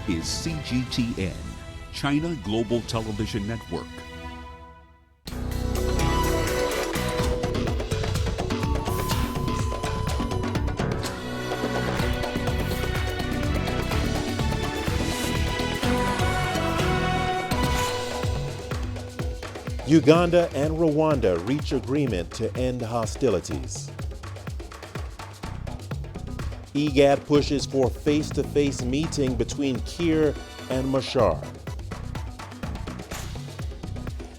is CGTN, China Global Television Network. Uganda and Rwanda reach agreement to end hostilities. IGAD pushes for face-to-face meeting between Kiir and Machar.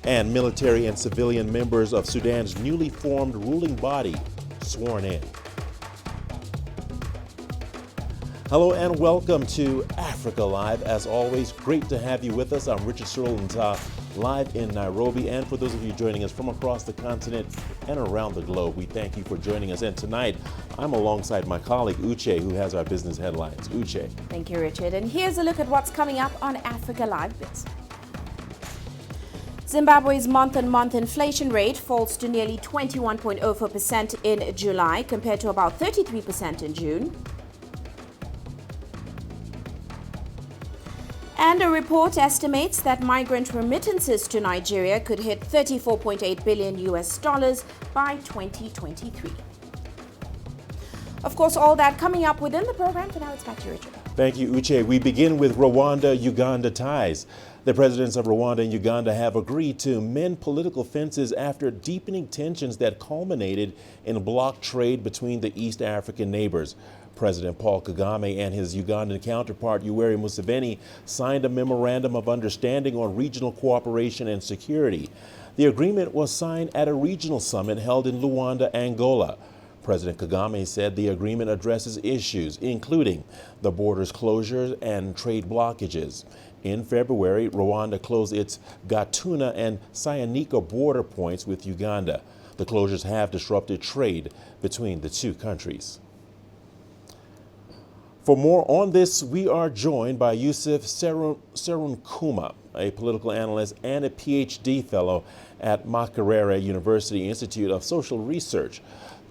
And military and civilian members of Sudan's newly formed ruling body sworn in. Hello and welcome to Africa Live. As always, great to have you with us. I'm Richard Nta, live in Nairobi. And for those of you joining us from across the continent and around the globe, we thank you for joining us. And tonight, I'm alongside my colleague Uche, who has our business headlines. Uche. Thank you, Richard. And here's a look at what's coming up on Africa Live Bits. Zimbabwe's month-on-month inflation rate falls to nearly 21.04% in July, compared to about 33% in June. And a report estimates that migrant remittances to Nigeria could hit $34.8 billion by 2023. Of course, all that coming up within the program. For now, it's back to you, Richard. Thank you, Uche. We begin with Rwanda-Uganda ties. The presidents of Rwanda and Uganda have agreed to mend political fences after deepening tensions that culminated in block trade between the East African neighbors. President Paul Kagame and his Ugandan counterpart Yoweri Museveni signed a memorandum of understanding on regional cooperation and security. The agreement was signed at a regional summit held in Luanda, Angola. President Kagame said the agreement addresses issues including the borders closures and trade blockages. In February, Rwanda closed its Gatuna and Cyanika border points with Uganda. The closures have disrupted trade between the two countries. For more on this, we are joined by Yusuf Serunkuma, a political analyst and a PhD fellow at Makerere University Institute of Social Research.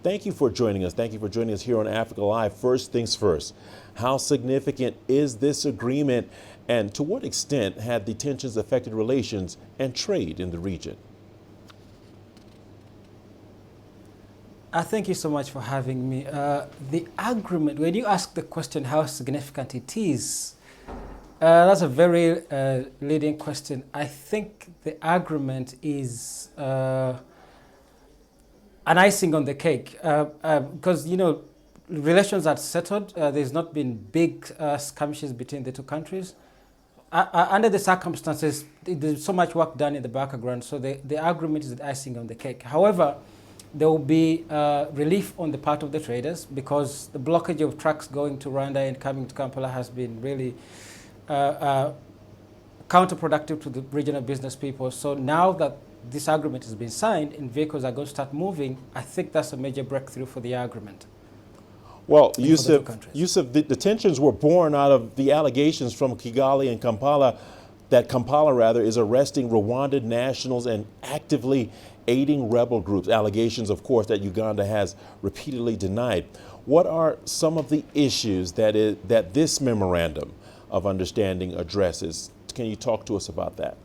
Thank you for joining us. Thank you for joining us here on Africa Live. First things first, how significant is this agreement, and to what extent had the tensions affected relations and trade in the region? Thank you so much for having me. The agreement, when you ask the question how significant it is, that's a very leading question. I think the agreement is an icing on the cake because, you know, relations are settled. There's not been big skirmishes between the two countries. Under the circumstances, there's so much work done in the background, so the agreement is the icing on the cake. However, there will be relief on the part of the traders because the blockage of trucks going to Rwanda and coming to Kampala has been really counterproductive to the regional business people. So now that this agreement has been signed and vehicles are going to start moving, I think that's a major breakthrough for the agreement. Well, Yusuf, the tensions were born out of the allegations from Kigali and Kampala that Kampala is arresting Rwandan nationals and actively aiding rebel groups. Allegations, of course, that Uganda has repeatedly denied. What are some of the issues that this memorandum of understanding addresses? Can you talk to us about that?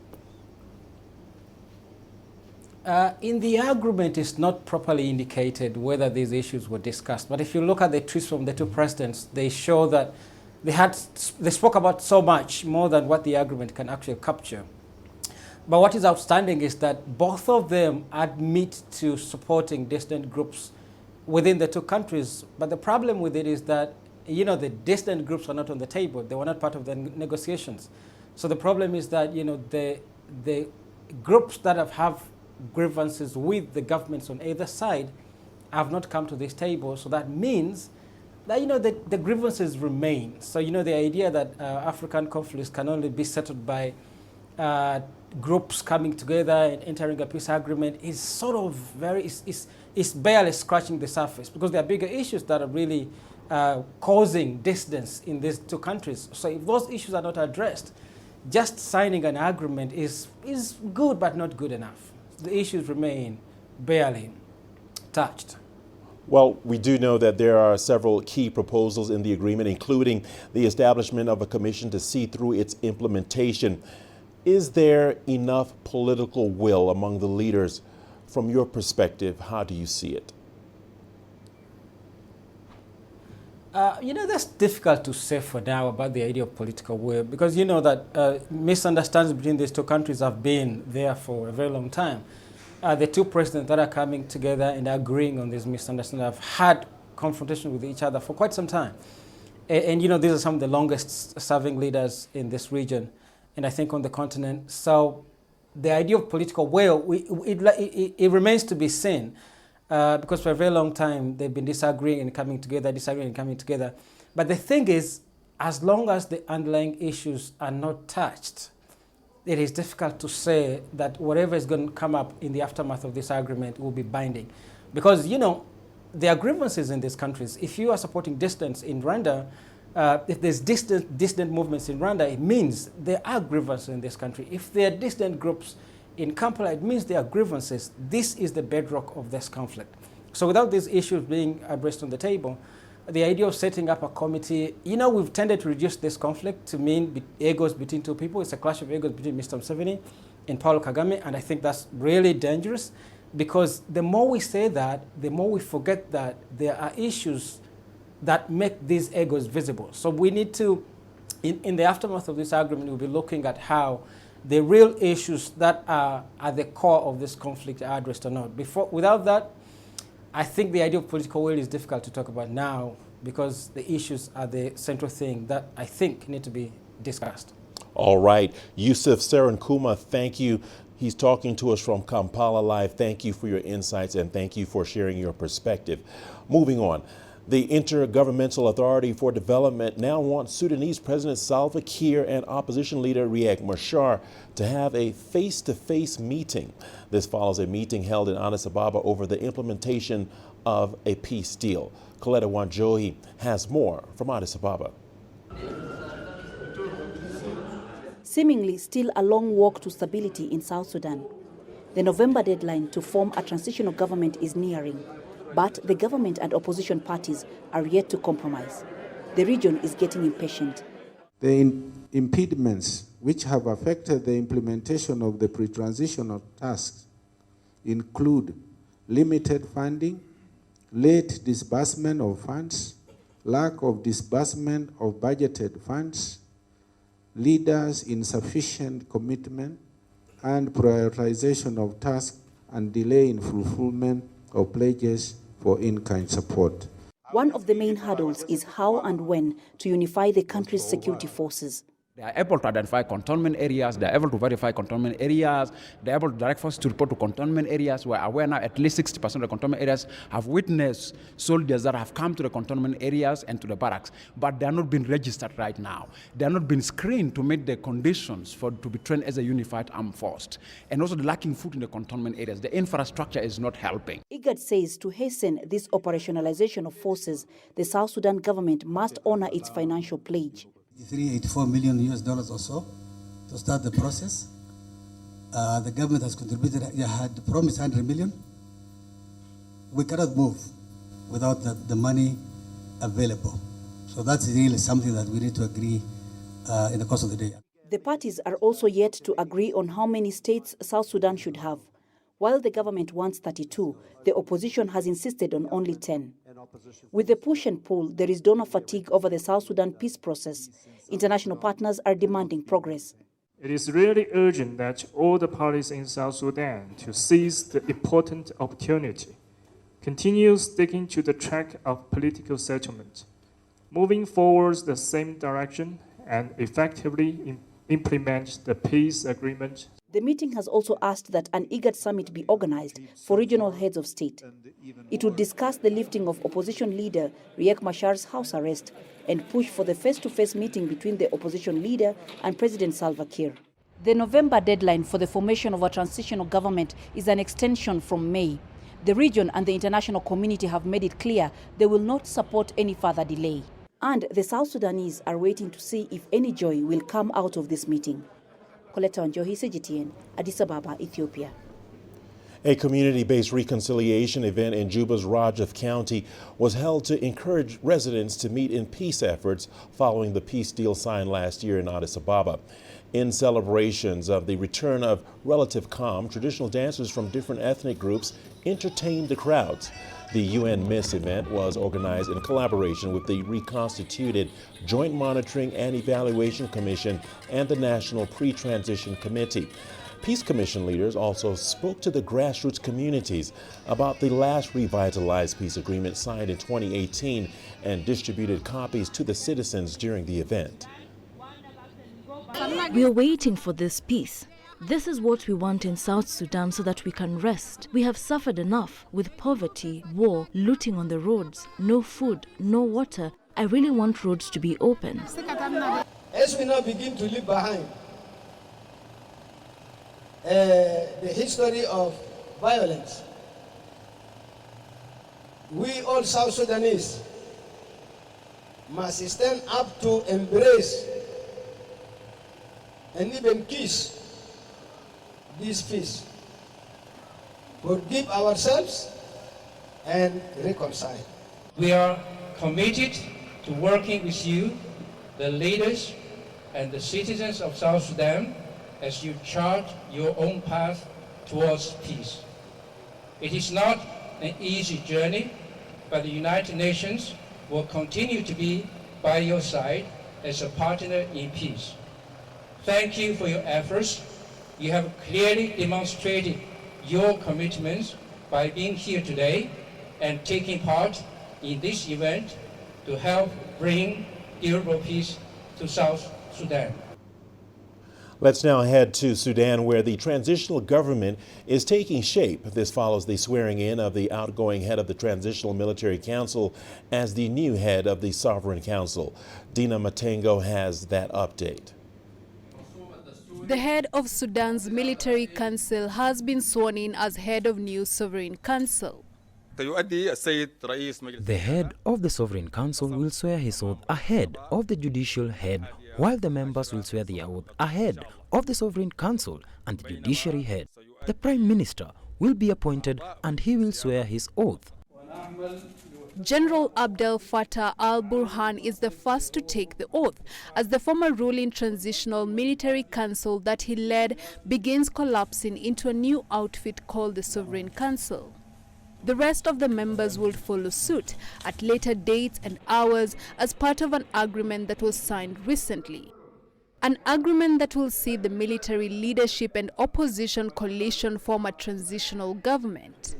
In the agreement, it's not properly indicated whether these issues were discussed. But if you look at the tweets from the two presidents, they show that they spoke about so much more than what the agreement can actually capture. But what is outstanding is that both of them admit to supporting dissident groups within the two countries. But the problem with it is that, you know, the dissident groups are not on the table. They were not part of the negotiations. So the problem is that, you know, the groups that have grievances with the governments on either side have not come to this table. So that means that, you know, the grievances remain. So, you know, the idea that African conflicts can only be settled by groups coming together and entering a peace agreement is sort of is barely scratching the surface, because there are bigger issues that are really causing distance in these two countries. So if those issues are not addressed, just signing an agreement is good but not good enough. The issues remain barely touched. Well, we do know that there are several key proposals in the agreement, including the establishment of a commission to see through its implementation. Is there enough political will among the leaders? From your perspective, how do you see it? That's difficult to say for now about the idea of political will, because you know that misunderstandings between these two countries have been there for a very long time. The two presidents that are coming together and agreeing on this misunderstanding have had confrontation with each other for quite some time. And these are some of the longest serving leaders in this region, and I think on the continent. So the idea of political will, it remains to be seen. Because for a very long time, they've been disagreeing and coming together, But the thing is, as long as the underlying issues are not touched, it is difficult to say that whatever is going to come up in the aftermath of this agreement will be binding. Because, there are grievances in these countries. If you are supporting dissidents in Rwanda, if there's dissident movements in Rwanda, it means there are grievances in this country. If there are dissident groups in Kampala, it means there are grievances. This is the bedrock of this conflict. So without these issues being addressed on the table, the idea of setting up a committee, we've tended to reduce this conflict to mean egos between two people. It's a clash of egos between Mr. Museveni and Paul Kagame, and I think that's really dangerous, because the more we say that, the more we forget that there are issues that make these egos visible. So we need to, in the aftermath of this agreement, we'll be looking at how the real issues that are at the core of this conflict are addressed or not. Without that, I think the idea of political will is difficult to talk about now, because the issues are the central thing that I think need to be discussed. All right. Yusuf Serenkuma, thank you. He's talking to us from Kampala Live. Thank you for your insights and thank you for sharing your perspective. Moving on. The Intergovernmental Authority for Development now wants Sudanese President Salva Kiir and opposition leader Riek Machar to have a face-to-face meeting. This follows a meeting held in Addis Ababa over the implementation of a peace deal. Coletta Wanjohi has more from Addis Ababa. Seemingly still a long walk to stability in South Sudan. The November deadline to form a transitional government is nearing. But the government and opposition parties are yet to compromise. The region is getting impatient. The impediments which have affected the implementation of the pre-transitional tasks include limited funding, late disbursement of funds, lack of disbursement of budgeted funds, leaders' insufficient commitment, and prioritization of tasks and delay in fulfillment of pledges for in-kind support. One of the main hurdles is how and when to unify the country's security forces. They are able to identify cantonment areas, they are able to verify cantonment areas, they are able to direct forces to report to cantonment areas. We are aware now at least 60% of the cantonment areas have witnessed soldiers that have come to the cantonment areas and to the barracks, but they are not being registered right now. They are not being screened to meet the conditions to be trained as a unified armed force. And also the lacking food in the cantonment areas. The infrastructure is not helping. IGAD says to hasten this operationalization of forces, the South Sudan government must honor its financial pledge. $84 million or so to start the process. The government has contributed, had promised 100 million. We cannot move without the money available. So that's really something that we need to agree in the course of the day. The parties are also yet to agree on how many states South Sudan should have. While the government wants 32, the opposition has insisted on only 10. With the push and pull, there is donor fatigue over the South Sudan peace process. International partners are demanding progress. It is really urgent that all the parties in South Sudan to seize the important opportunity, continue sticking to the track of political settlement, moving forward the same direction and effectively implement the peace agreement. The meeting has also asked that an IGAD summit be organized for regional heads of state. It would discuss the lifting of opposition leader Riek Machar's house arrest and push for the face-to-face meeting between the opposition leader and President Salva Kiir. The November deadline for the formation of a transitional government is an extension from May. The region and the international community have made it clear they will not support any further delay. And the South Sudanese are waiting to see if any joy will come out of this meeting. Coletta Wanjohi, CGTN, Addis Ababa, Ethiopia. A community-based reconciliation event in Juba's Rajaf County was held to encourage residents to meet in peace efforts following the peace deal signed last year in Addis Ababa. In celebrations of the return of relative calm, traditional dancers from different ethnic groups entertained the crowds. The UN Miss event was organized in collaboration with the reconstituted Joint Monitoring and Evaluation Commission and the National Pre-Transition Committee. Peace Commission leaders also spoke to the grassroots communities about the last revitalized peace agreement signed in 2018 and distributed copies to the citizens during the event. We are waiting for this peace. This is what we want in South Sudan so that we can rest. We have suffered enough with poverty, war, looting on the roads, no food, no water. I really want roads to be open. As we now begin to leave behind the history of violence, we all South Sudanese must stand up to embrace and even kiss this peace, forgive ourselves and reconcile. We are committed to working with you, the leaders and the citizens of South Sudan, as you chart your own path towards peace. It is not an easy journey, but the United Nations will continue to be by your side as a partner in peace. Thank you for your efforts. You have clearly demonstrated your commitments by being here today and taking part in this event to help bring durable peace to South Sudan. Let's now head to Sudan, where the transitional government is taking shape. This follows the swearing in of the outgoing head of the Transitional Military Council as the new head of the Sovereign Council. Dina Matengo has that update. The head of Sudan's military council has been sworn in as head of new sovereign council. The head of the sovereign council will swear his oath ahead of the judicial head, while the members will swear their oath ahead of the sovereign council and the judiciary head. The prime minister will be appointed and he will swear his oath. General Abdel Fattah al-Burhan is the first to take the oath, as the former ruling transitional military council that he led begins collapsing into a new outfit called the Sovereign Council. The rest of the members will follow suit at later dates and hours as part of an agreement that was signed recently. An agreement that will see the military leadership and opposition coalition form a transitional government.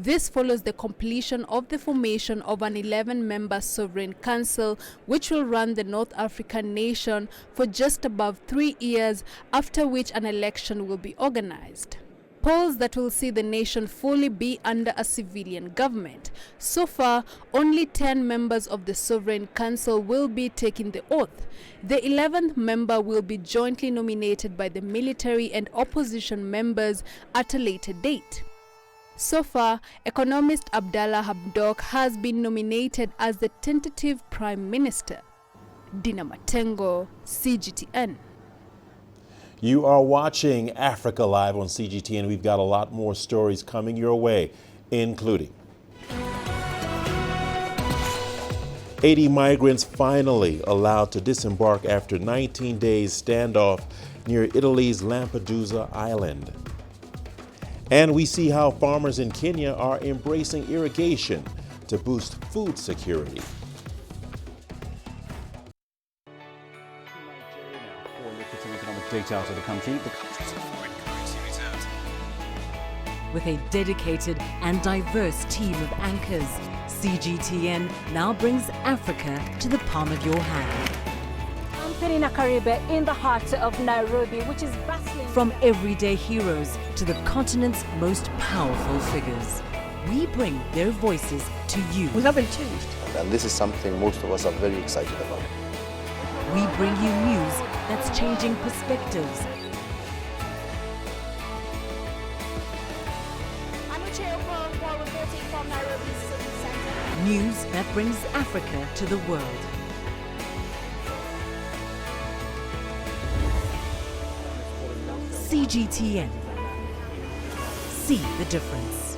This follows the completion of the formation of an 11-member sovereign council, which will run the North African nation for just above 3 years, after which an election will be organized. Polls that will see the nation fully be under a civilian government. So far, only 10 members of the Sovereign Council will be taking the oath. The 11th member will be jointly nominated by the military and opposition members at a later date. So far, economist Abdallah Hamdok has been nominated as the tentative prime minister. Dina Matengo, CGTN. You are watching Africa Live on CGTN. We've got a lot more stories coming your way, including 80 migrants finally allowed to disembark after 19 days standoff near Italy's Lampedusa Island. And we see how farmers in Kenya are embracing irrigation to boost food security. Data out of the country. The country's foreign currency reserves. With a dedicated and diverse team of anchors, CGTN now brings Africa to the palm of your hand. I'm Penina Karibe in the heart of Nairobi, which is bustling. From everyday heroes to the continent's most powerful figures, we bring their voices to you. We haven't changed. And this is something most of us are very excited about. We bring you news that's changing perspectives. News that brings Africa to the world. CGTN. see the difference.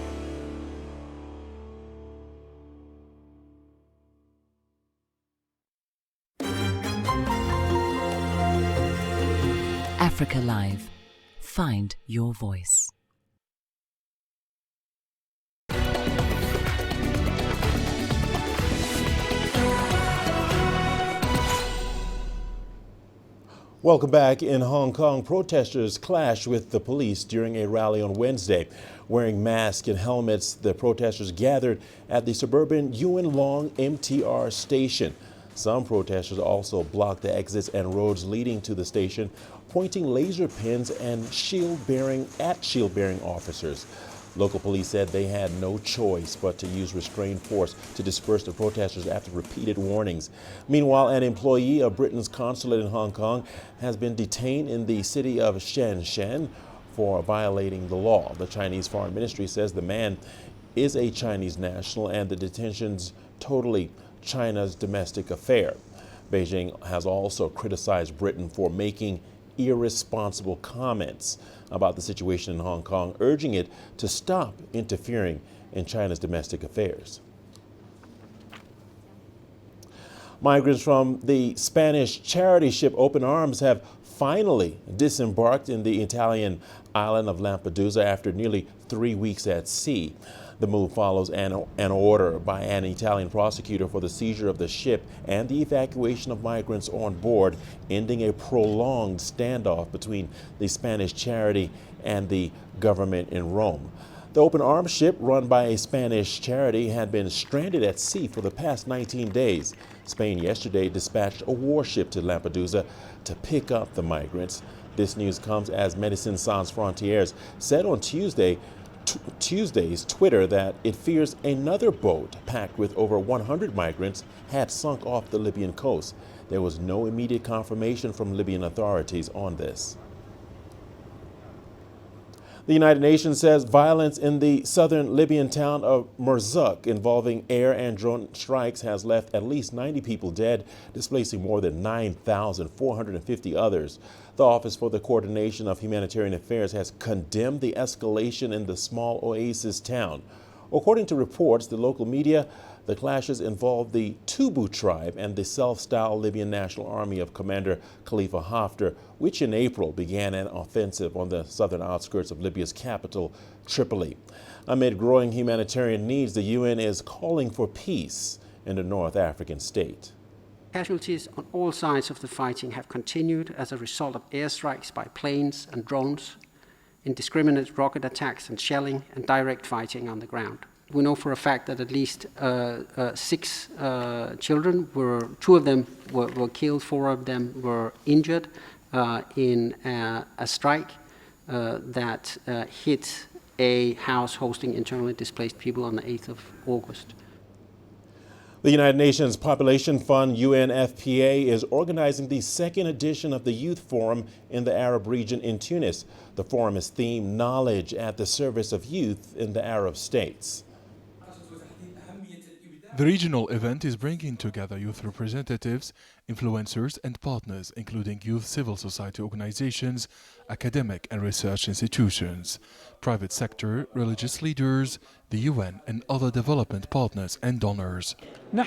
Africa Live. Find your voice. Welcome back. In Hong Kong, protesters clashed with the police during a rally on Wednesday. Wearing masks and helmets, the protesters gathered at the suburban Yuen Long MTR station. Some protesters also blocked the exits and roads leading to the station, pointing laser pens and shield-bearing officers. Local police said they had no choice but to use restrained force to disperse the protesters after repeated warnings. Meanwhile, an employee of Britain's consulate in Hong Kong has been detained in the city of Shenzhen for violating the law. The Chinese Foreign Ministry says the man is a Chinese national and the detention's totally China's domestic affair. Beijing has also criticized Britain for making irresponsible comments about the situation in Hong Kong, urging it to stop interfering in China's domestic affairs. Migrants from the Spanish charity ship Open Arms have finally disembarked in the Italian island of Lampedusa after nearly 3 weeks at sea. The move follows an order by an Italian prosecutor for the seizure of the ship and the evacuation of migrants on board, ending a prolonged standoff between the Spanish charity and the government in Rome. The Open Arms ship, run by a Spanish charity, had been stranded at sea for the past 19 days. Spain yesterday dispatched a warship to Lampedusa to pick up the migrants. This news comes as Médecins Sans Frontières said on Tuesday's Twitter that it fears another boat packed with over 100 migrants had sunk off the Libyan coast. There was no immediate confirmation from Libyan authorities on this. The United Nations says violence in the southern Libyan town of Merzouk involving air and drone strikes has left at least 90 people dead, displacing more than 9,450 others. The Office for the Coordination of Humanitarian Affairs has condemned the escalation in the small oasis town. According to reports, the local media, the clashes involved the Tubu tribe and the self-styled Libyan National Army of Commander Khalifa Haftar, which in April began an offensive on the southern outskirts of Libya's capital, Tripoli. Amid growing humanitarian needs, the UN is calling for peace in the North African state. Casualties on all sides of the fighting have continued as a result of airstrikes by planes and drones, indiscriminate rocket attacks and shelling, and direct fighting on the ground. We know for a fact that at least 6 children two of them were killed, 4 of them were injured in a strike that hit a house hosting internally displaced people on the 8th of August. The United Nations Population Fund, UNFPA, is organizing the second edition of the Youth Forum in the Arab region in Tunis. The forum is themed Knowledge at the Service of Youth in the Arab States. The regional event is bringing together youth representatives, influencers and partners, including youth civil society organizations, academic and research institutions, private sector, religious leaders, the UN and other development partners and donors. We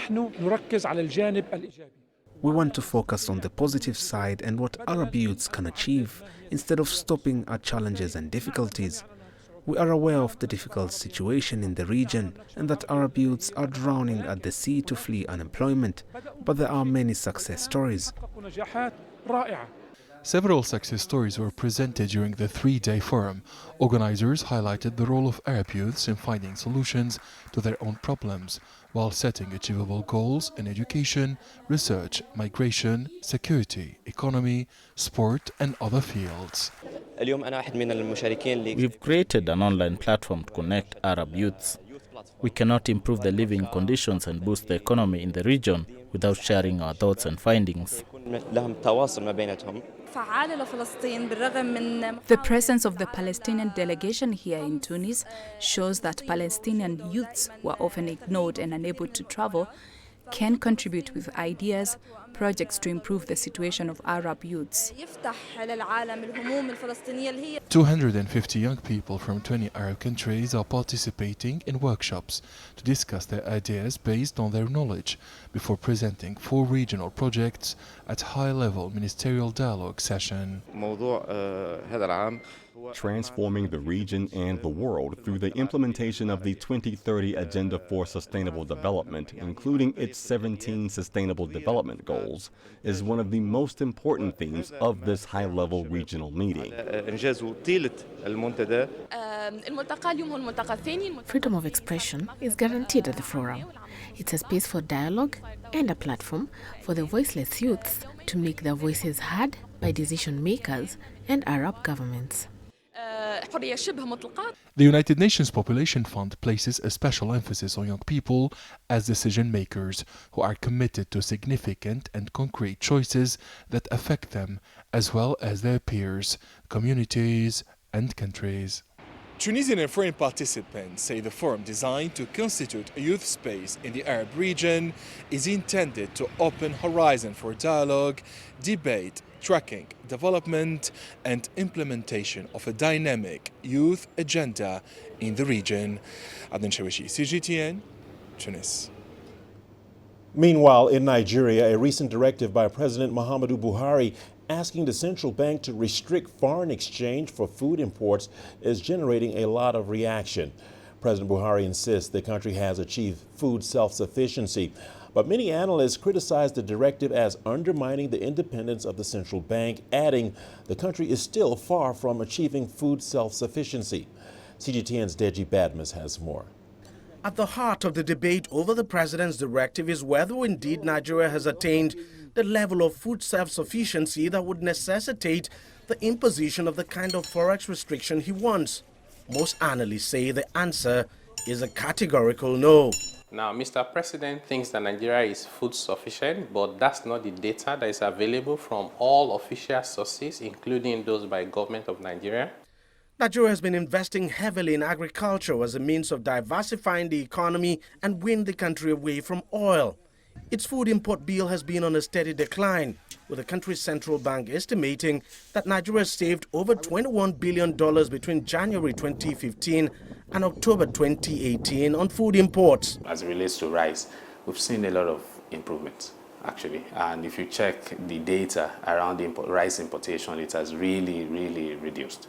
want to focus on the positive side and what Arab youths can achieve instead of stopping at challenges and difficulties. We are aware of the difficult situation in the region and that Arab youths are drowning at the sea to flee unemployment, but there are many success stories. Several success stories were presented during the 3-day forum. Organizers highlighted the role of Arab youths in finding solutions to their own problems, while setting achievable goals in education, research, migration, security, economy, sport and other fields. We've created an online platform to connect Arab youths. We cannot improve the living conditions and boost the economy in the region without sharing our thoughts and findings. The presence of the Palestinian delegation here in Tunis shows that Palestinian youths who are often ignored and unable to travel can contribute with ideas, projects to improve the situation of Arab youths. 250 young people from 20 Arab countries are participating in workshops to discuss their ideas based on their knowledge before presenting 4 regional projects at high-level ministerial dialogue session. Transforming the region and the world through the implementation of the 2030 Agenda for Sustainable Development, including its 17 Sustainable Development Goals, is one of the most important themes of this high-level regional meeting. Freedom of expression is guaranteed at the forum. It's a space for dialogue and a platform for the voiceless youths to make their voices heard by decision makers and Arab governments. The United Nations Population Fund places a special emphasis on young people as decision makers who are committed to significant and concrete choices that affect them as well as their peers, communities and countries. Tunisian and foreign participants say the forum, designed to constitute a youth space in the Arab region, is intended to open horizon for dialogue, debate, tracking, development and implementation of a dynamic youth agenda in the region. Adnan Shawishi, CGTN, Tunis. Meanwhile, in Nigeria, a recent directive by President Muhammadu Buhari asking the central bank to restrict foreign exchange for food imports is generating a lot of reaction. President Buhari insists the country has achieved food self-sufficiency, but many analysts criticize the directive as undermining the independence of the central bank, adding the country is still far from achieving food self-sufficiency. CGTN's Deji Badmus has more. At the heart of the debate over the president's directive is whether indeed Nigeria has attained the level of food self-sufficiency that would necessitate the imposition of the kind of forex restriction he wants. Most analysts say the answer is a categorical no. Now, Mr. President thinks that Nigeria is food sufficient, but that's not the data that is available from all official sources, including those by government of Nigeria. Nigeria has been investing heavily in agriculture as a means of diversifying the economy and win the country away from oil. Its food import bill has been on a steady decline, with the country's central bank estimating that Nigeria saved over $21 billion between January 2015 and October 2018 on food imports. As it relates to rice, we've seen a lot of improvements, actually. And if you check the data around the rice importation, it has really, really reduced.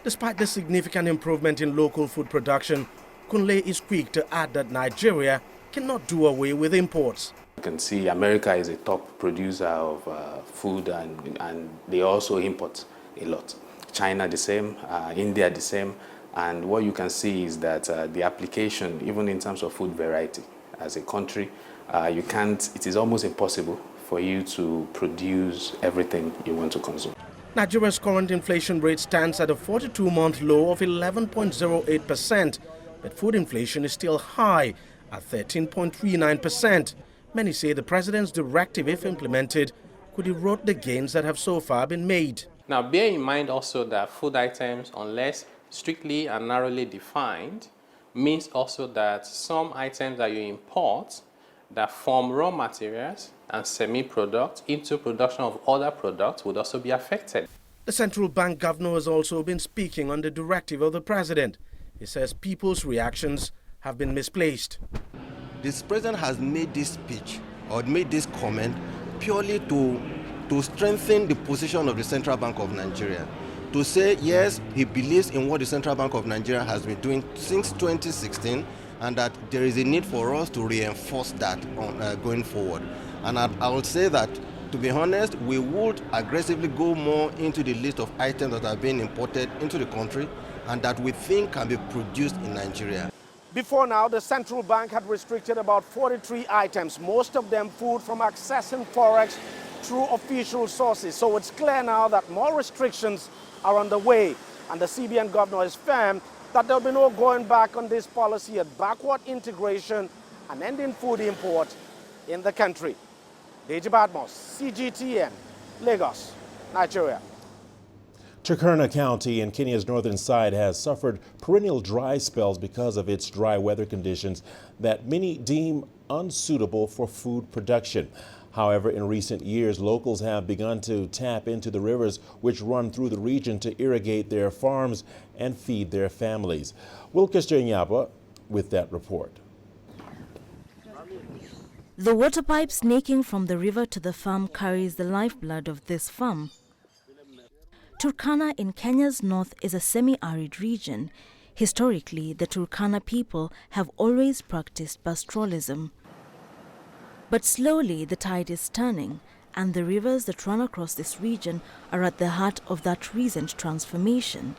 Despite the significant improvement in local food production, Kunle is quick to add that Nigeria cannot do away with imports. You can see America is a top producer of food and they also import a lot. China the same, India the same, and what you can see is that the application, even in terms of food variety as a country, it is almost impossible for you to produce everything you want to consume. Nigeria's current inflation rate stands at a 42-month low of 11.08%, but food inflation is still high at 13.39%. Many say the president's directive, if implemented, could erode the gains that have so far been made. Now, bear in mind also that food items, unless strictly and narrowly defined, means also that some items that you import that form raw materials and semi-products into production of other products would also be affected. The central bank governor has also been speaking on the directive of the president. He says people's reactions have been misplaced. This president has made this speech or made this comment purely to strengthen the position of the Central Bank of Nigeria. To say, yes, he believes in what the Central Bank of Nigeria has been doing since 2016 and that there is a need for us to reinforce that going forward. And I would say that, to be honest, we would aggressively go more into the list of items that are being imported into the country and that we think can be produced in Nigeria. Before now, the central bank had restricted about 43 items, most of them food, from accessing forex through official sources. So it's clear now that more restrictions are on the way, and the CBN governor is firm that there will be no going back on this policy at backward integration and ending food import in the country. Deji Badmos, CGTN, Lagos, Nigeria. Turkana County in Kenya's northern side has suffered perennial dry spells because of its dry weather conditions that many deem unsuitable for food production. However, in recent years, locals have begun to tap into the rivers which run through the region to irrigate their farms and feed their families. Wilkester Nyaba with that report. The water pipe snaking from the river to the farm carries the lifeblood of this farm. Turkana in Kenya's north is a semi-arid region. Historically, the Turkana people have always practiced pastoralism. But slowly the tide is turning, and the rivers that run across this region are at the heart of that recent transformation.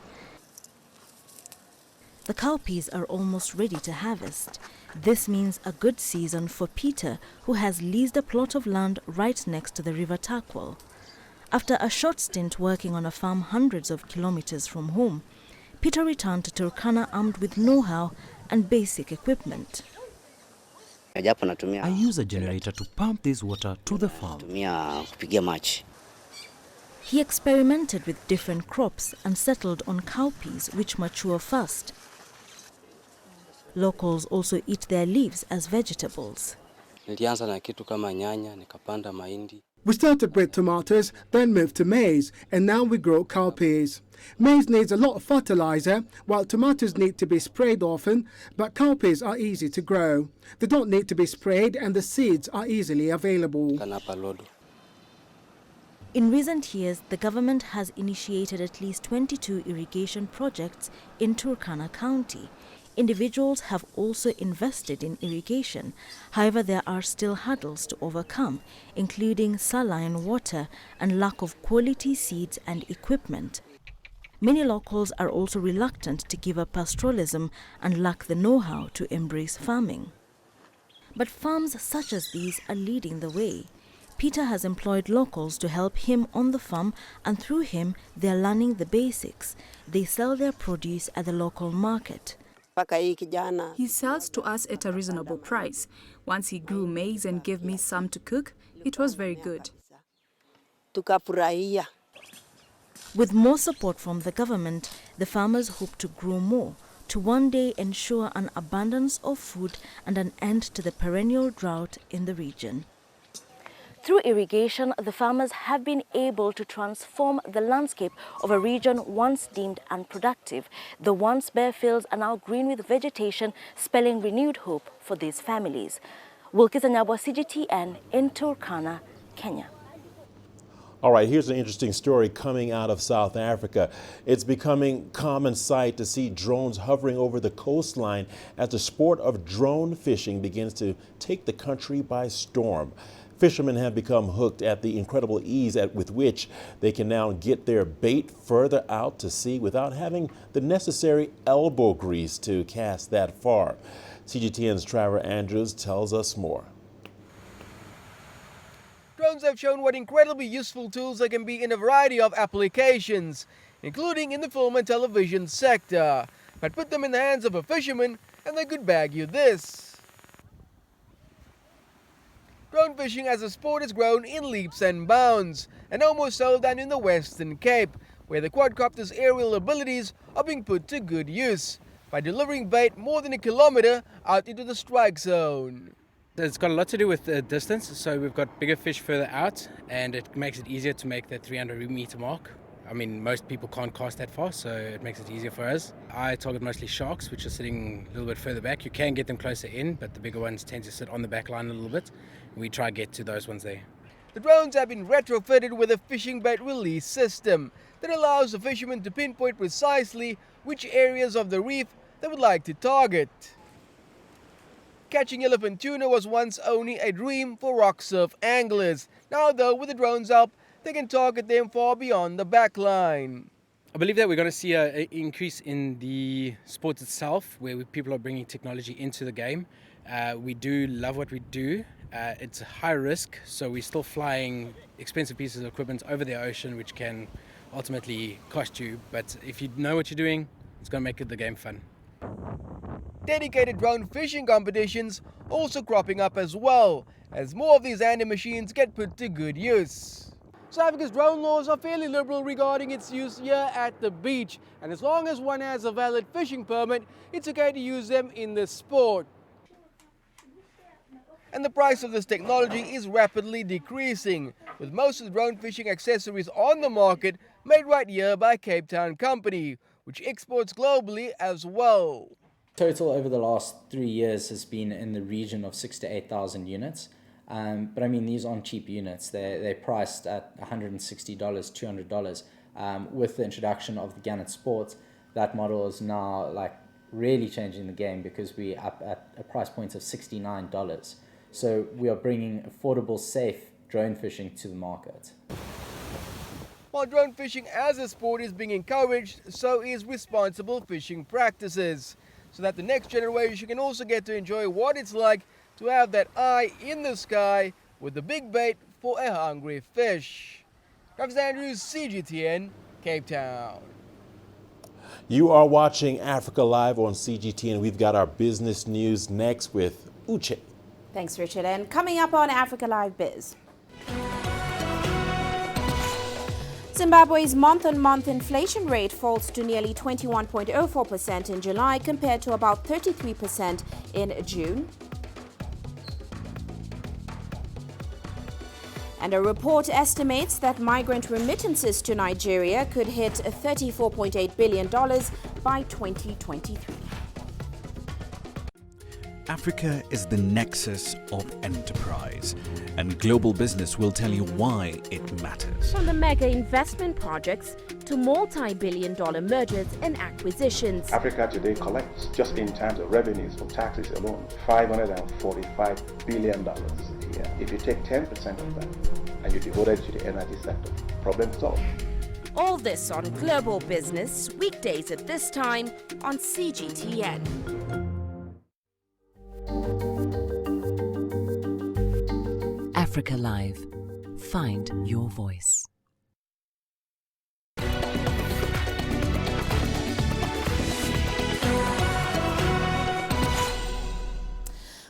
The cowpeas are almost ready to harvest. This means a good season for Peter, who has leased a plot of land right next to the River Takwal. After a short stint working on a farm hundreds of kilometers from home, Peter returned to Turkana armed with know-how and basic equipment. I use a generator to pump this water to the farm. He experimented with different crops and settled on cowpeas, which mature fast. Locals also eat their leaves as vegetables. We started with tomatoes, then moved to maize, and now we grow cowpeas. Maize needs a lot of fertilizer, while tomatoes need to be sprayed often, but cowpeas are easy to grow. They don't need to be sprayed, and the seeds are easily available. In recent years, the government has initiated at least 22 irrigation projects in Turkana County. Individuals have also invested in irrigation. However, there are still hurdles to overcome, including saline water and lack of quality seeds and equipment. Many locals are also reluctant to give up pastoralism and lack the know-how to embrace farming. But farms such as these are leading the way. Peter has employed locals to help him on the farm, and through him they are learning the basics. They sell their produce at the local market. He sells to us at a reasonable price. Once he grew maize and gave me some to cook, it was very good. With more support from the government, the farmers hope to grow more, to one day ensure an abundance of food and an end to the perennial drought in the region. Through irrigation, the farmers have been able to transform the landscape of a region once deemed unproductive. The once bare fields are now green with vegetation, spelling renewed hope for these families. Wilkester Nta, CGTN in Turkana, Kenya. All right, here's an interesting story coming out of South Africa. It's becoming common sight to see drones hovering over the coastline as the sport of drone fishing begins to take the country by storm. Fishermen have become hooked at the incredible ease with which they can now get their bait further out to sea without having the necessary elbow grease to cast that far. CGTN's Trevor Andrews tells us more. Drones have shown what incredibly useful tools they can be in a variety of applications, including in the film and television sector. But put them in the hands of a fisherman and they could bag you this. Drone fishing as a sport has grown in leaps and bounds, and almost so than in the Western Cape, where the quadcopter's aerial abilities are being put to good use by delivering bait more than a kilometer out into the strike zone. It's got a lot to do with the distance, so we've got bigger fish further out, and it makes it easier to make that 300 meter mark. I mean, most people can't cast that far, so it makes it easier for us. I target mostly sharks, which are sitting a little bit further back. You can get them closer in, but the bigger ones tend to sit on the back line a little bit. We try to get to those ones there. The drones have been retrofitted with a fishing bait release system that allows the fishermen to pinpoint precisely which areas of the reef they would like to target. Catching elephant tuna was once only a dream for rock surf anglers. Now though, with the drones' help, they can target them far beyond the back line. I believe that we're going to see an increase in the sport itself, where people are bringing technology into the game. We do love what we do. It's high risk, so we're still flying expensive pieces of equipment over the ocean, which can ultimately cost you. But if you know what you're doing, it's going to make the game fun. Dedicated drone fishing competitions also cropping up as well, as more of these handy machines get put to good use. South Africa's drone laws are fairly liberal regarding its use here at the beach, and as long as one has a valid fishing permit, it's okay to use them in this sport. And the price of this technology is rapidly decreasing, with most of the drone fishing accessories on the market made right here by Cape Town company, which exports globally as well. Total over the last 3 years has been in the region of 6,000 to 8,000 units. But I mean, these aren't cheap units. They're priced at $160, $200. With the introduction of the Gannet Sports, that model is now like really changing the game because we're up at a price point of $69. So we are bringing affordable, safe drone fishing to the market. While drone fishing as a sport is being encouraged, so is responsible fishing practices, so that the next generation can also get to enjoy what it's like to have that eye in the sky with the big bait for a hungry fish. Travis Andrews, CGTN, Cape Town. You are watching Africa Live on CGTN. We've got our business news next with Uche. Thanks, Richard. And coming up on Africa Live Biz. Zimbabwe's month-on-month inflation rate falls to nearly 21.04% in July compared to about 33% in June. And a report estimates that migrant remittances to Nigeria could hit $34.8 billion by 2023. Africa is the nexus of enterprise, and global business will tell you why it matters. From the mega investment projects to multi-billion-dollar mergers and acquisitions. Africa today collects, just in terms of revenues from taxes alone, $545 billion a year. If you take 10% of that and you devote it to the energy sector, problem solved. All this on Global Business, weekdays at this time on CGTN. Africa Live. Find your voice.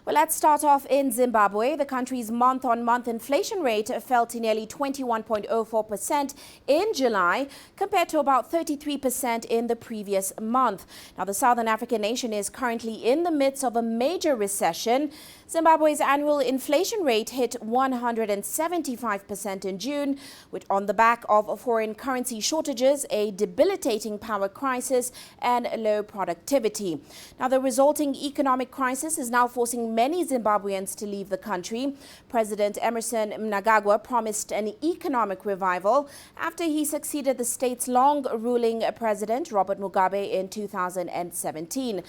Well, let's start off in Zimbabwe. The country's month-on-month inflation rate fell to nearly 21.04% in July, compared to about 33% in the previous month. Now, the Southern African nation is currently in the midst of a major recession. Zimbabwe's annual inflation rate hit 175% in June, which on the back of foreign currency shortages, a debilitating power crisis, and low productivity. Now, the resulting economic crisis is now forcing many Zimbabweans to leave the country. President Emmerson Mnangagwa promised an economic revival after he succeeded the state's long-ruling president, Robert Mugabe, in 2017.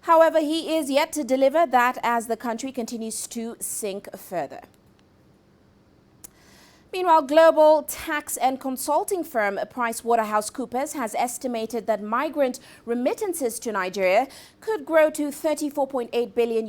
However, he is yet to deliver that as the country continues to sink further. Meanwhile, global tax and consulting firm PricewaterhouseCoopers has estimated that migrant remittances to Nigeria could grow to $34.8 billion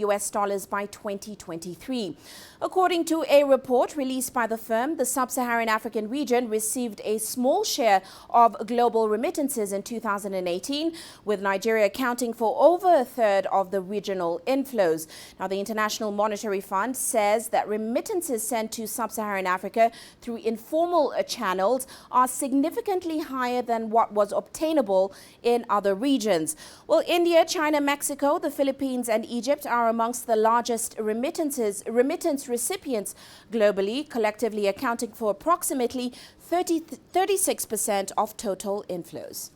by 2023. According to a report released by the firm, the sub-Saharan African region received a small share of global remittances in 2018, with Nigeria accounting for over a third of the regional inflows. Now, the International Monetary Fund says that remittances sent to sub-Saharan Africa through informal channels are significantly higher than what was obtainable in other regions. Well, India, China, Mexico, the Philippines and Egypt are amongst the largest remittance recipients globally, collectively accounting for approximately 36% of total inflows.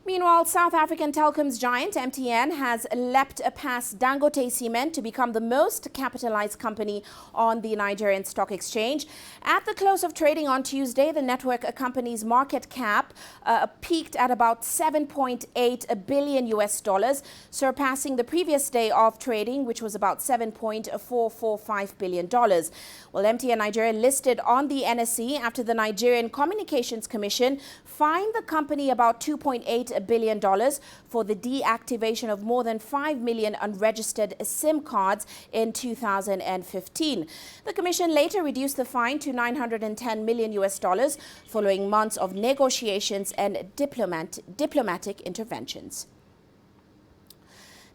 Meanwhile, South African telecoms giant MTN has leapt past Dangote Cement to become the most capitalized company on the Nigerian Stock Exchange. At the close of trading on Tuesday, the network company's market cap peaked at about $7.8 billion, surpassing the previous day of trading, which was about $7.445 billion. Well, MTN Nigeria listed on the NSE after the Nigerian Communications Commission fined the company about $2.8 billion for the deactivation of more than 5 million unregistered SIM cards in 2015. The commission later reduced the fine to $910 million following months of negotiations and diplomatic interventions.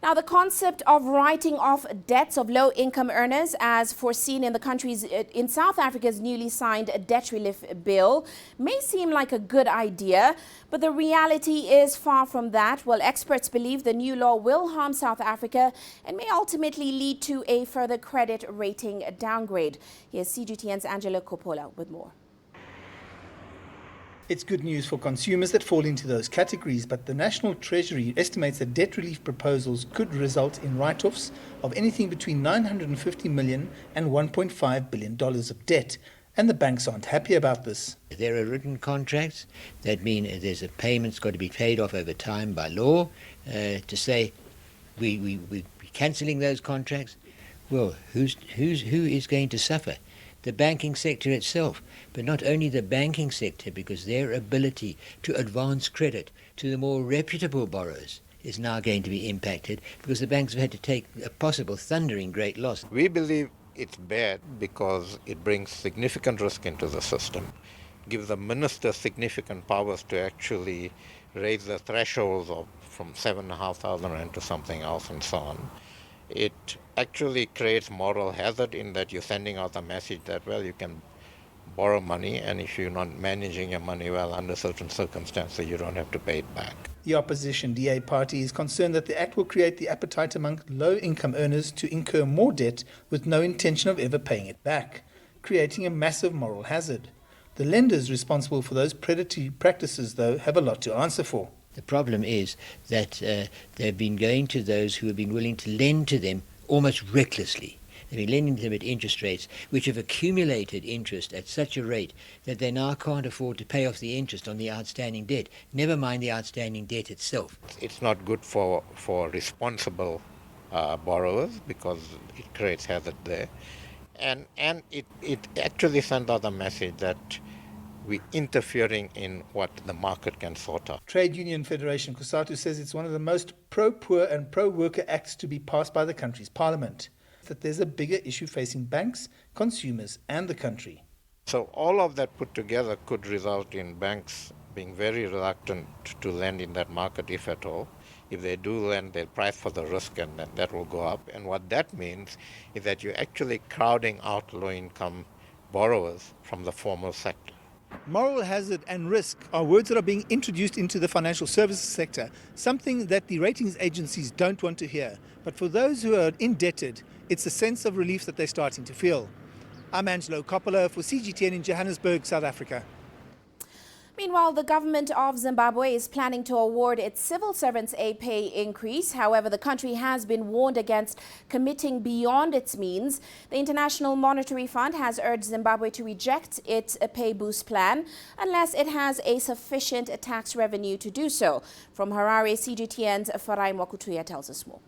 Now, the concept of writing off debts of low-income earners, as foreseen in the country's in South Africa's newly signed debt relief bill, may seem like a good idea, but the reality is far from that. Well, experts believe the new law will harm South Africa and may ultimately lead to a further credit rating downgrade. Here's CGTN's Angela Coppola with more. It's good news for consumers that fall into those categories, but the National Treasury estimates that debt relief proposals could result in write-offs of anything between $950 million and $1.5 billion of debt, and the banks aren't happy about this. There are written contracts that mean there's a payment's got to be paid off over time by law. To say we're cancelling those contracts, well, who is going to suffer? The banking sector itself, but not only the banking sector, because their ability to advance credit to the more reputable borrowers is now going to be impacted because the banks have had to take a possible thundering great loss. We believe it's bad because it brings significant risk into the system, gives the minister significant powers to actually raise the thresholds from 7,500 rand to something else and so on. It actually creates moral hazard in that you're sending out a message that, well, you can borrow money, and if you're not managing your money well under certain circumstances, you don't have to pay it back. The opposition DA party is concerned that the act will create the appetite among low-income earners to incur more debt with no intention of ever paying it back, creating a massive moral hazard. The lenders responsible for those predatory practices, though, have a lot to answer for. The problem is that they've been going to those who have been willing to lend to them almost recklessly. They've been lending to them at interest rates which have accumulated interest at such a rate that they now can't afford to pay off the interest on the outstanding debt, never mind the outstanding debt itself. It's not good for responsible borrowers because it creates hazard there. And it actually sends out a message that we're interfering in what the market can sort out. Trade Union Federation COSATU says it's one of the most pro-poor and pro-worker acts to be passed by the country's parliament. That there's a bigger issue facing banks, consumers and the country. So all of that put together could result in banks being very reluctant to lend in that market, if at all. If they do lend, they'll price for the risk and then that will go up. And what that means is that you're actually crowding out low-income borrowers from the formal sector. Moral hazard and risk are words that are being introduced into the financial services sector, something that the ratings agencies don't want to hear. But for those who are indebted, it's a sense of relief that they're starting to feel. I'm Angelo Coppola for CGTN in Johannesburg, South Africa. Meanwhile, the government of Zimbabwe is planning to award its civil servants a pay increase. However, the country has been warned against committing beyond its means. The International Monetary Fund has urged Zimbabwe to reject its pay boost plan unless it has a sufficient tax revenue to do so. From Harare, CGTN's Farai Mwakutuya tells us more.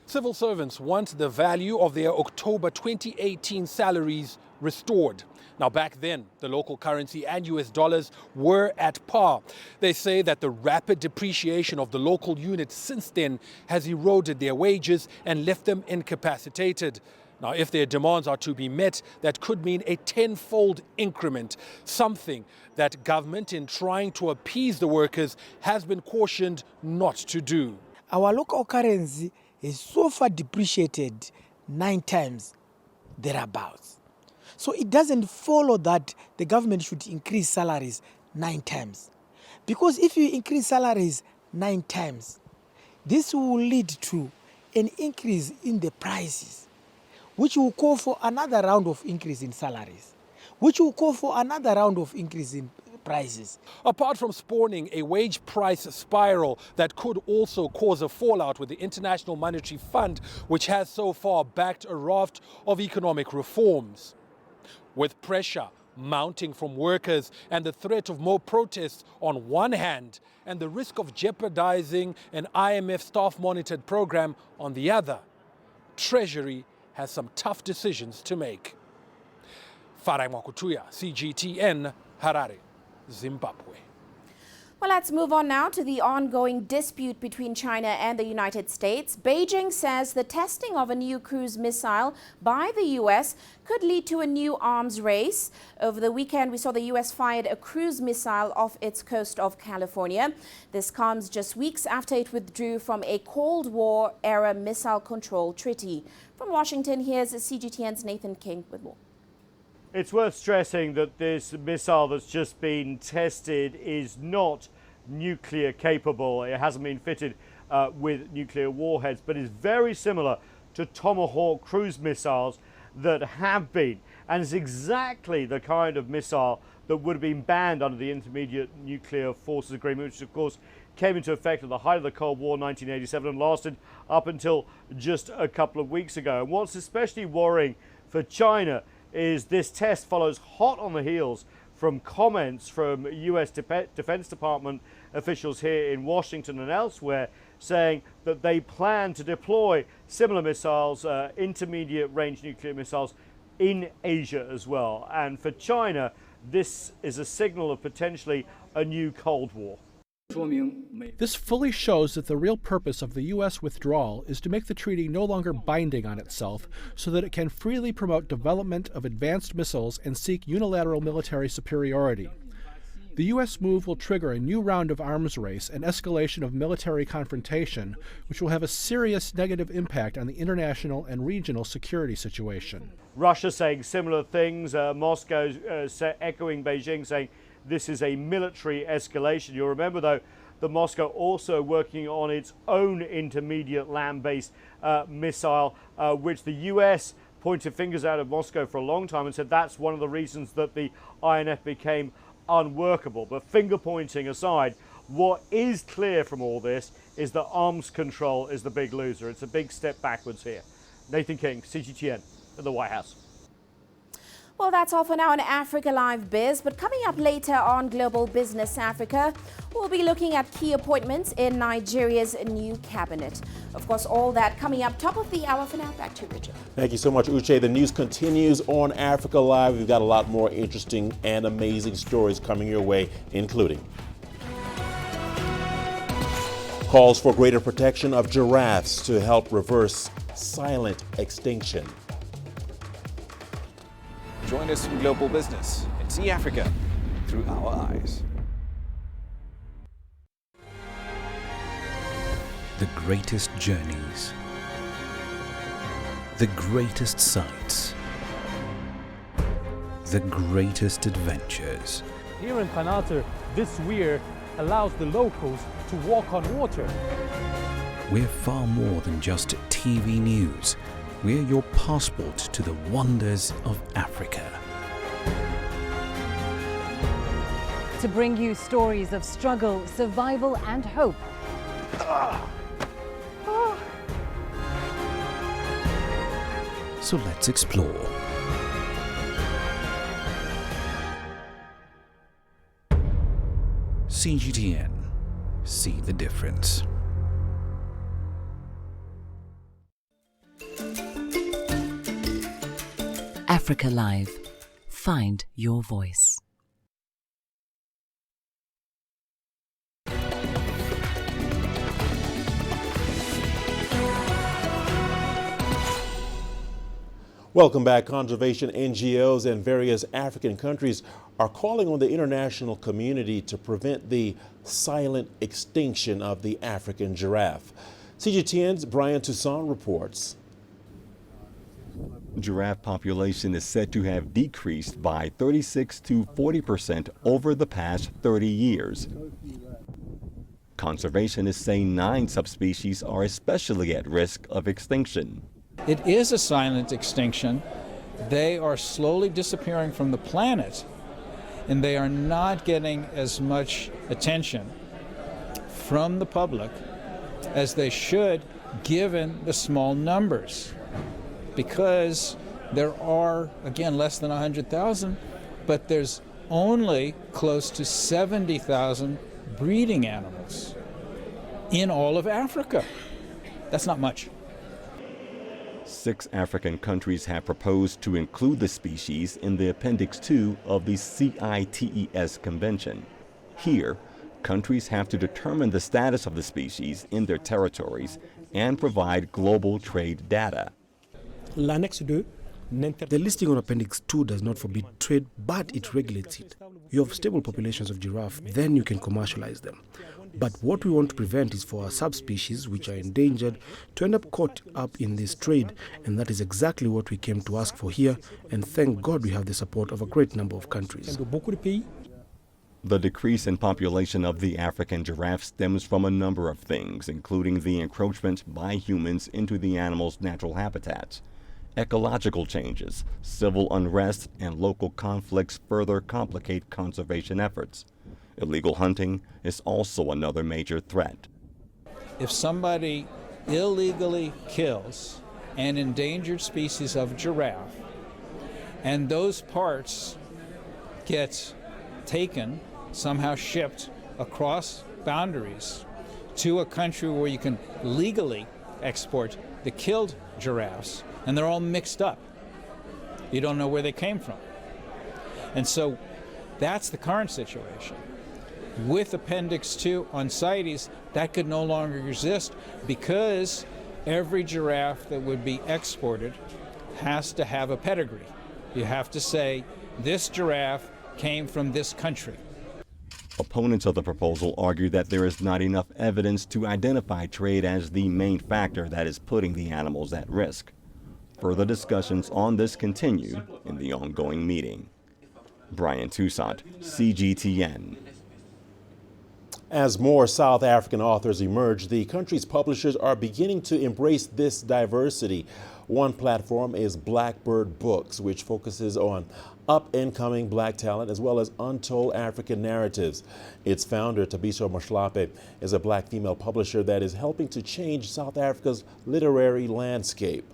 Civil servants want the value of their October 2018 salaries restored. Now, back then, the local currency and US dollars were at par. They say that the rapid depreciation of the local unit since then has eroded their wages and left them incapacitated. Now, if their demands are to be met, that could mean a tenfold increment, something that government, in trying to appease the workers, has been cautioned not to do. Our local currency is so far depreciated 9 times thereabouts. So it doesn't follow that the government should increase salaries 9 times. Because if you increase salaries 9 times, this will lead to an increase in the prices, which will call for another round of increase in salaries, which will call for another round of increase in prices. Apart from spawning a wage price spiral that could also cause a fallout with the International Monetary Fund, which has so far backed a raft of economic reforms. With pressure mounting from workers and the threat of more protests on one hand, and the risk of jeopardizing an IMF staff-monitored program on the other, Treasury has some tough decisions to make. Farai Mwakutuya, CGTN, Harare, Zimbabwe. Well, let's move on now to the ongoing dispute between China and the United States. Beijing says the testing of a new cruise missile by the U.S. could lead to a new arms race. Over the weekend, we saw the U.S. fired a cruise missile off its coast of California. This comes just weeks after it withdrew from a Cold War-era missile control treaty. From Washington, here's CGTN's Nathan King with more. It's worth stressing that this missile that's just been tested is not nuclear capable. It hasn't been fitted with nuclear warheads, but is very similar to Tomahawk cruise missiles that have been. And it's exactly the kind of missile that would have been banned under the Intermediate Nuclear Forces Agreement, which of course came into effect at the height of the Cold War, 1987, and lasted up until just a couple of weeks ago. And what's especially worrying for China is this test follows hot on the heels from comments from U.S. Defense Department officials here in Washington and elsewhere saying that they plan to deploy similar missiles, intermediate range nuclear missiles, in Asia as well. And for China, this is a signal of potentially a new Cold War. This fully shows that the real purpose of the U.S. withdrawal is to make the treaty no longer binding on itself so that it can freely promote development of advanced missiles and seek unilateral military superiority. The U.S. move will trigger a new round of arms race and escalation of military confrontation, which will have a serious negative impact on the international and regional security situation. Russia saying similar things, Moscow echoing Beijing, saying this is a military escalation. You'll remember, though, that Moscow also working on its own intermediate land-based missile, which the U.S. pointed fingers out of Moscow for a long time and said that's one of the reasons that the INF became unworkable. But finger-pointing aside, what is clear from all this is that arms control is the big loser. It's a big step backwards here. Nathan King, CGTN, at the White House. Well, that's all for now on Africa Live Biz, but coming up later on Global Business Africa, we'll be looking at key appointments in Nigeria's new cabinet. Of course, all that coming up top of the hour. For now, back to you, Richard. Thank you so much, Uche. The news continues on Africa Live. We've got a lot more interesting and amazing stories coming your way, including calls for greater protection of giraffes to help reverse silent extinction. Join us in Global Business and see Africa through our eyes. The greatest journeys, the greatest sights, the greatest adventures. Here in Kanata, this weir allows the locals to walk on water. We're far more than just TV news. We're your passport to the wonders of Africa. To bring you stories of struggle, survival, and hope. So let's explore. CGTN. See the difference. Africa Live. Find your voice. Welcome back. Conservation NGOs and various African countries are calling on the international community to prevent the silent extinction of the African giraffe. CGTN's Brian Toussaint reports. Giraffe population is said to have decreased by 36 to 40% over the past 30 years. Conservationists say 9 subspecies are especially at risk of extinction. It is a silent extinction. They are slowly disappearing from the planet, and they are not getting as much attention from the public as they should, given the small numbers. Because there are, again, less than 100,000, but there's only close to 70,000 breeding animals in all of Africa. That's not much. 6 African countries have proposed to include the species in the Appendix 2 of the CITES Convention. Here, countries have to determine the status of the species in their territories and provide global trade data. The listing on Appendix 2 does not forbid trade, but it regulates it. You have stable populations of giraffe, then you can commercialize them. But what we want to prevent is for our subspecies, which are endangered, to end up caught up in this trade, and that is exactly what we came to ask for here, and thank God we have the support of a great number of countries. The decrease in population of the African giraffe stems from a number of things, including the encroachment by humans into the animal's natural habitats. Ecological changes, civil unrest, and local conflicts further complicate conservation efforts. Illegal hunting is also another major threat. If somebody illegally kills an endangered species of giraffe and those parts get taken, somehow shipped across boundaries to a country where you can legally export the killed giraffes, and they're all mixed up, you don't know where they came from. And so that's the current situation. With Appendix 2 on CITES, that could no longer exist because every giraffe that would be exported has to have a pedigree. You have to say, this giraffe came from this country. Opponents of the proposal argue that there is not enough evidence to identify trade as the main factor that is putting the animals at risk. Further discussions on this continue in the ongoing meeting. Brian Toussaint, CGTN. As more South African authors emerge, the country's publishers are beginning to embrace this diversity. One platform is Blackbird Books, which focuses on up-and-coming black talent as well as untold African narratives. Its founder, Thabiso Mhlape, is a black female publisher that is helping to change South Africa's literary landscape.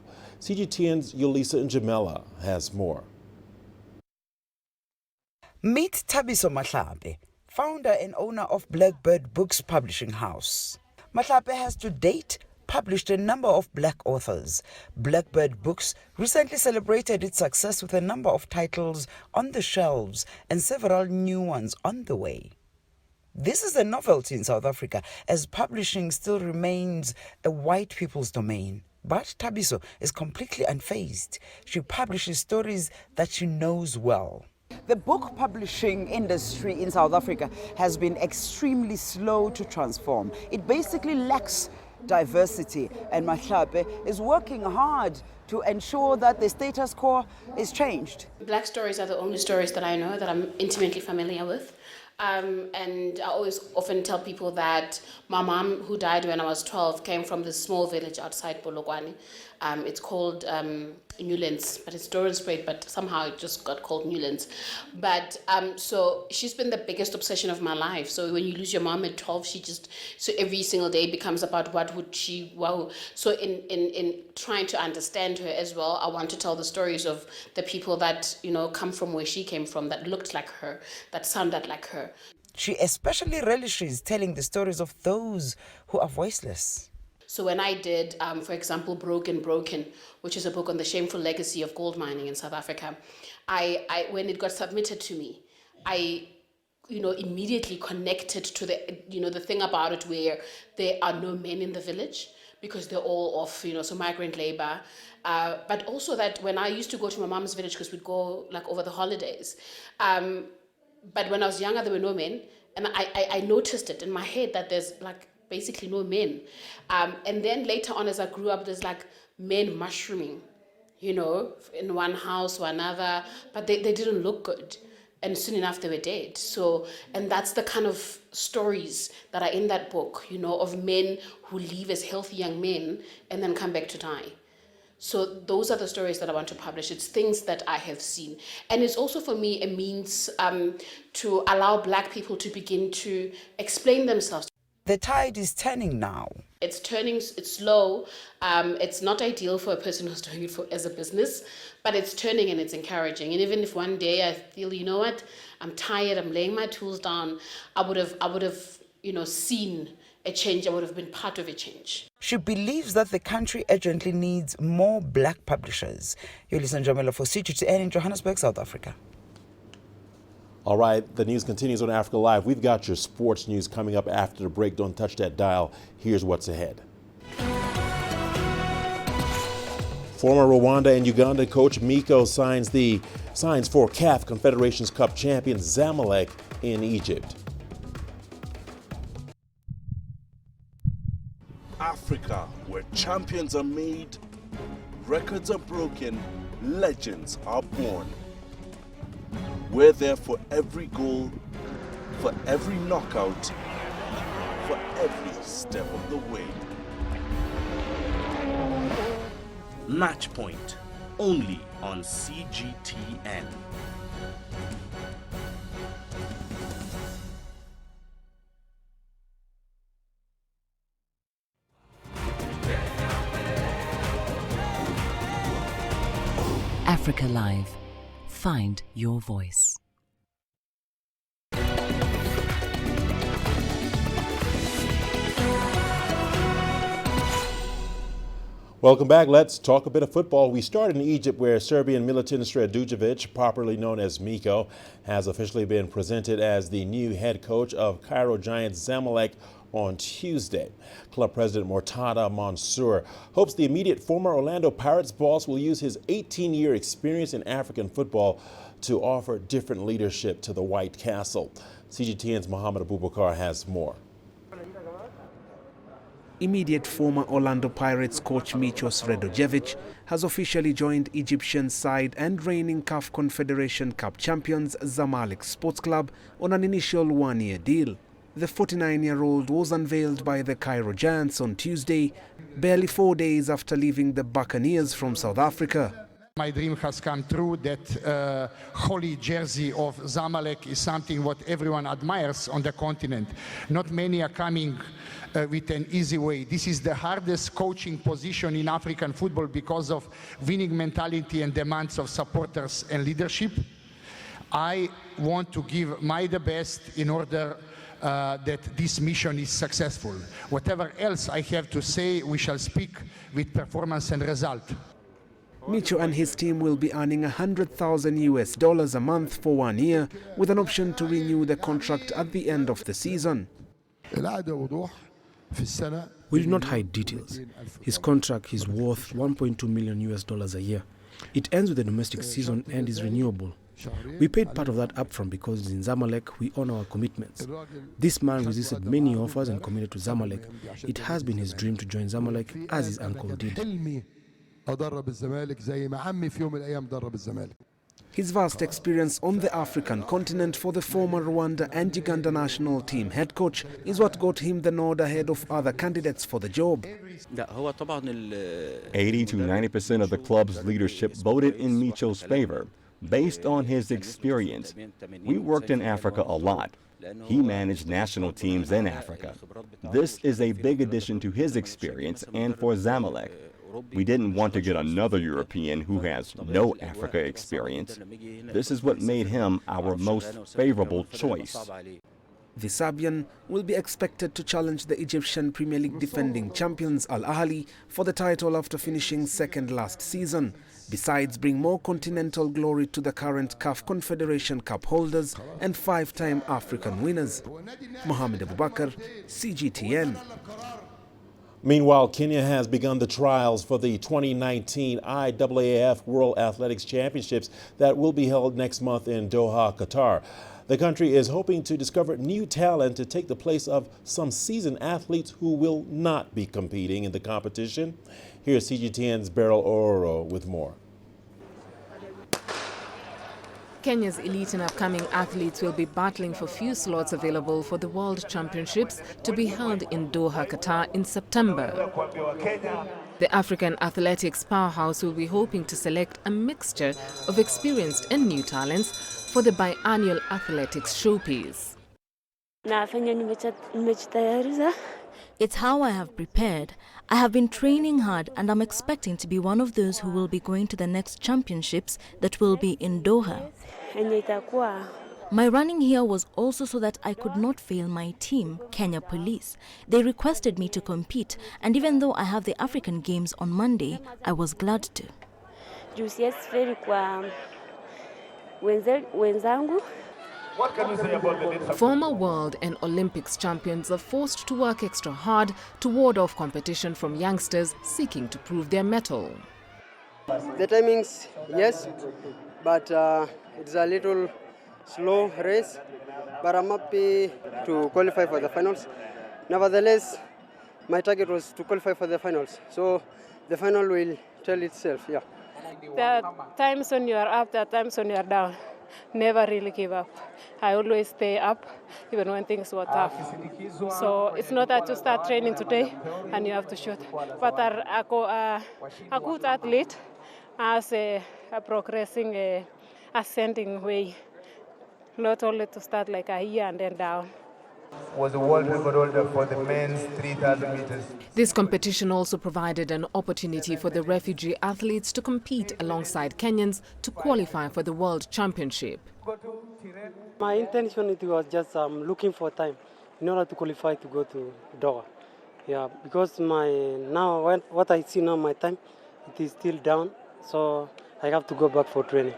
CGTN's Yolisa Njamela has more. Meet Thabiso Mhlape, founder and owner of Blackbird Books publishing house. Mhlape has to date published a number of black authors. Blackbird Books recently celebrated its success with a number of titles on the shelves and several new ones on the way. This is a novelty in South Africa, as publishing still remains a white people's domain. But Thabiso is completely unfazed. She publishes stories that she knows well. The book publishing industry in South Africa has been extremely slow to transform. It basically lacks diversity, and Mhlape is working hard to ensure that the status quo is changed. Black stories are the only stories that I know that I'm intimately familiar with. And I always often tell people that my mom, who died when I was 12, came from this small village outside Polokwane. It's called Newlands, but it's Dorenspruit, but somehow it just got called Newlands. But so she's been the biggest obsession of my life. So when you lose your mom at 12, so every single day becomes about what would she, wow. So in trying to understand her as well, I want to tell the stories of the people that, come from where she came from, that looked like her, that sounded like her. She especially relishes telling the stories of those who are voiceless. So when I did, for example, Broken, which is a book on the shameful legacy of gold mining in South Africa, I when it got submitted to me, I immediately connected to the thing about it where there are no men in the village because they're all off, so migrant labor. But also that when I used to go to my mom's village, because we'd go over the holidays, but when I was younger, there were no men. And I noticed it in my head that there's basically no men. And then later on, as I grew up, there's men mushrooming, in one house or another, but they didn't look good. And soon enough, they were dead. So, and that's the kind of stories that are in that book, of men who leave as healthy young men and then come back to die. So those are the stories that I want to publish. It's things that I have seen. And it's also for me a means to allow Black people to begin to explain themselves. The tide is turning now. It's turning, it's slow. It's not ideal for a person who's doing it as a business, but it's turning and it's encouraging. And even if one day I feel, what, I'm tired, I'm laying my tools down, I would have, seen a change. I would have been part of a change. She believes that the country urgently needs more Black publishers. Yolisa Njamela for CGTN in Johannesburg, South Africa. All right, the news continues on Africa Live. We've got your sports news coming up after the break. Don't touch that dial. Here's what's ahead. Former Rwanda and Uganda coach Miko signs for CAF Confederations Cup champion Zamalek in Egypt. Africa, where champions are made, records are broken, legends are born. We're there for every goal, for every knockout, for every step of the way. Match Point, only on CGTN. Africa Live. Find your voice. Welcome back. Let's talk a bit of football. We start in Egypt, where Serbian Milutin Sredojevic, popularly known as Miko, has officially been presented as the new head coach of Cairo Giants Zamalek on Tuesday. Club president Mortada Mansour hopes the immediate former Orlando Pirates boss will use his 18-year experience in African football to offer different leadership to the White Castle. CGTN's Mohammed Abubakar has more. Immediate former Orlando Pirates coach Micho Sredojevic has officially joined Egyptian side and reigning CAF Confederation Cup champions Zamalek Sports Club on an initial one-year deal. The 49-year-old was unveiled by the Cairo Giants on Tuesday, barely 4 days after leaving the Buccaneers from South Africa. My dream has come true. That holy jersey of Zamalek is something what everyone admires on the continent. Not many are coming with an easy way. This is the hardest coaching position in African football because of winning mentality and demands of supporters and leadership. I want to give the best in order that this mission is successful. Whatever else I have to say, we shall speak with performance and result. Micho and his team will be earning $100,000 a month for 1 year, with an option to renew the contract at the end of the season. We do not hide details. His contract is worth $1.2 million a year. It ends with the domestic season and is renewable. We paid part of that upfront because in Zamalek we honor our commitments. This man resisted many offers and committed to Zamalek. It has been his dream to join Zamalek, as his uncle did. His vast experience on the African continent for the former Rwanda and Uganda national team head coach is what got him the nod ahead of other candidates for the job. 80 to 90% of the club's leadership voted in Micho's favor, based on his experience. We worked in Africa a lot. He managed national teams in Africa. This is a big addition to his experience and for Zamalek. We didn't want to get another European who has no Africa experience. This is what made him our most favorable choice. The Serbian will be expected to challenge the Egyptian Premier League defending champions Al Ahly for the title after finishing second last season, besides bring more continental glory to the current CAF Confederation Cup holders and five-time African winners. Mohammed Abubakar, CGTN. Meanwhile, Kenya has begun the trials for the 2019 IAAF World Athletics Championships that will be held next month in Doha, Qatar. The country is hoping to discover new talent to take the place of some seasoned athletes who will not be competing in the competition. Here's CGTN's Beryl Ororo with more. Kenya's elite and upcoming athletes will be battling for few slots available for the World Championships to be held in Doha, Qatar in September. The African athletics powerhouse will be hoping to select a mixture of experienced and new talents for the biannual athletics showpiece. It's how I have prepared. I have been training hard and I'm expecting to be one of those who will be going to the next championships that will be in Doha. My running here was also so that I could not fail my team, Kenya Police. They requested me to compete, and even though I have the African Games on Monday, I was glad to. What can you say about the data? Former world and Olympics champions are forced to work extra hard to ward off competition from youngsters seeking to prove their mettle. The timings, yes, but it's a little slow race, but I'm happy to qualify for the finals. Nevertheless, my target was to qualify for the finals, so the final will tell itself, yeah. There are times when you are up, there are times when you are down. Never really give up. I always stay up, even when things were tough. So it's not that you start training today and you have to shoot. But a good athlete has a progressing, ascending way, not only to start like a year and then down. Was a world record holder for the men's 3,000 meters. This competition also provided an opportunity for the refugee athletes to compete alongside Kenyans to qualify for the World Championship. My intention was just looking for time in order to qualify to go to Doha. Yeah, because what I see now, my time, it is still down, so I have to go back for training.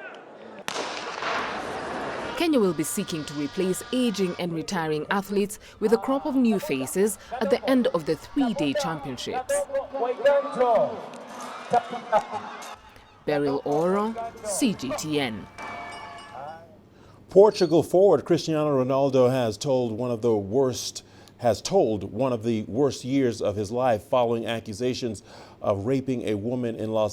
Kenya will be seeking to replace aging and retiring athletes with a crop of new faces at the end of the 3-day championships. Beryl Oro, CGTN. Portugal forward Cristiano Ronaldo has told one of the worst years of his life following accusations of raping a woman in Las